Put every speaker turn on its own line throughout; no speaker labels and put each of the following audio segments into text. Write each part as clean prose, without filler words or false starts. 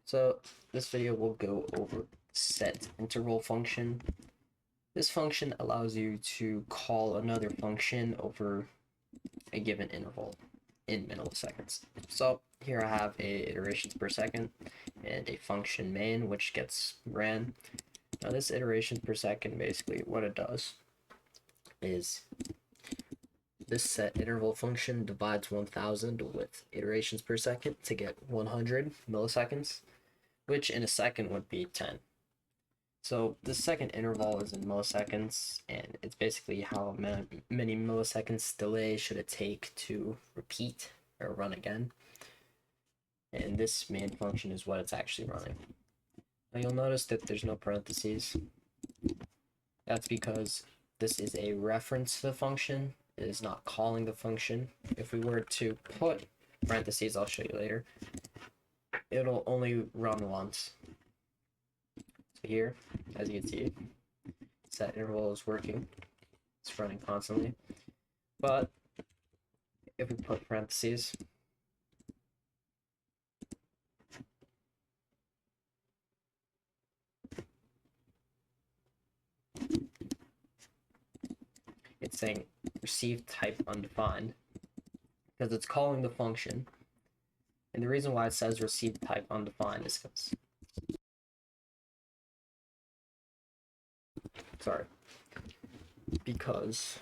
So this video will go over set interval function. This function allows you to call another function over a given interval in milliseconds. So here I have a iterations per second and a function main which gets ran. Now this iteration per second, basically what it does is this set interval function divides 1000 with iterations per second to get 100 milliseconds, which in a second would be 10. So the second interval is in milliseconds, and it's basically how many milliseconds delay should it take to repeat or run again. And this main function is what it's actually running. Now you'll notice that there's no parentheses. That's because this is a reference to the function. It is not calling the function. If we were to put parentheses, I'll show you later, it'll only run once. So here, as you can see, set interval is working. It's running constantly. But if we put parentheses, it's saying receive type undefined because it's calling the function. And the reason why it says receive type undefined is because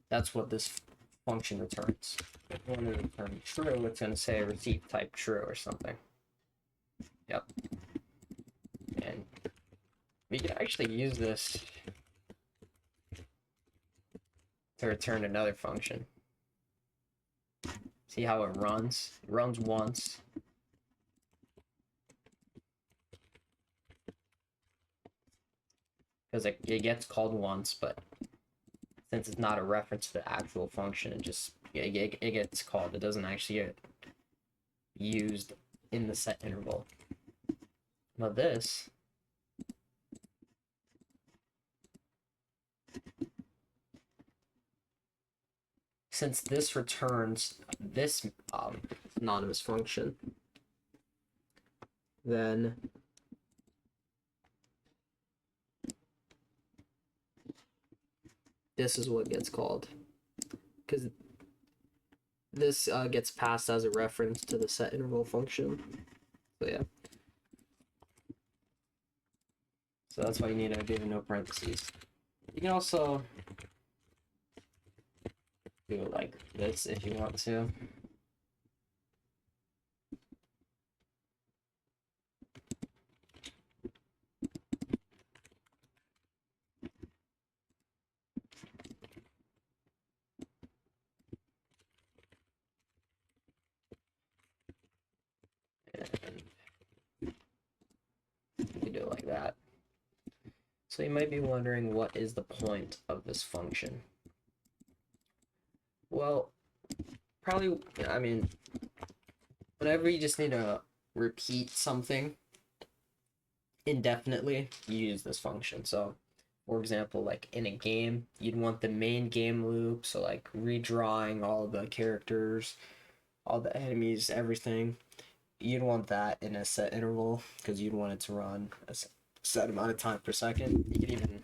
that's what this function returns. If you want to return true, it's going to say receive type true or something. Yep. And we can actually use this to return another function. See how it runs? It runs once. Because it gets called once, but since it's not a reference to the actual function, it gets called. It doesn't actually get used in the set interval. Now this since this returns this anonymous function, then this is what gets called, because this gets passed as a reference to the set interval function. So yeah. So that's why you need to give no parentheses. You can also do it like this if you want to. And you can do it like that. So you might be wondering, what is the point of this function? Well, probably, I mean, whenever you just need to repeat something indefinitely, you use this function. So, for example, like in a game, you'd want the main game loop, so like redrawing all the characters, all the enemies, everything. You'd want that in a set interval because you'd want it to run a set amount of time per second. You can even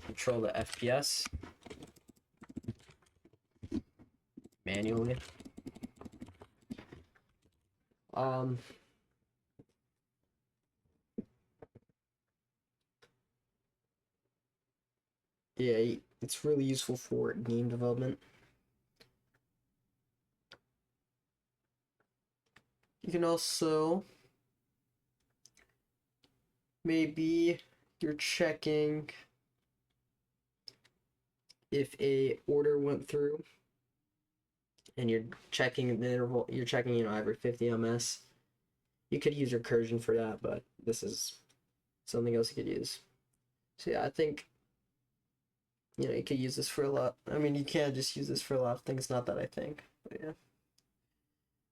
control the FPS manually. Yeah, it's really useful for game development. You can also, maybe you're checking if a order went through and you're checking the interval, you're checking, every 50 ms. You could use recursion for that, but this is something else you could use. So yeah, I think, you could use this for a lot. I mean, you can't just use this for a lot of things, not that I think, but yeah.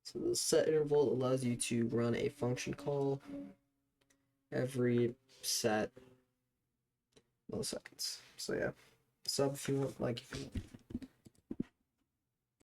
So the set interval allows you to run a function call every set milliseconds. So yeah, sub if you want, like if you want.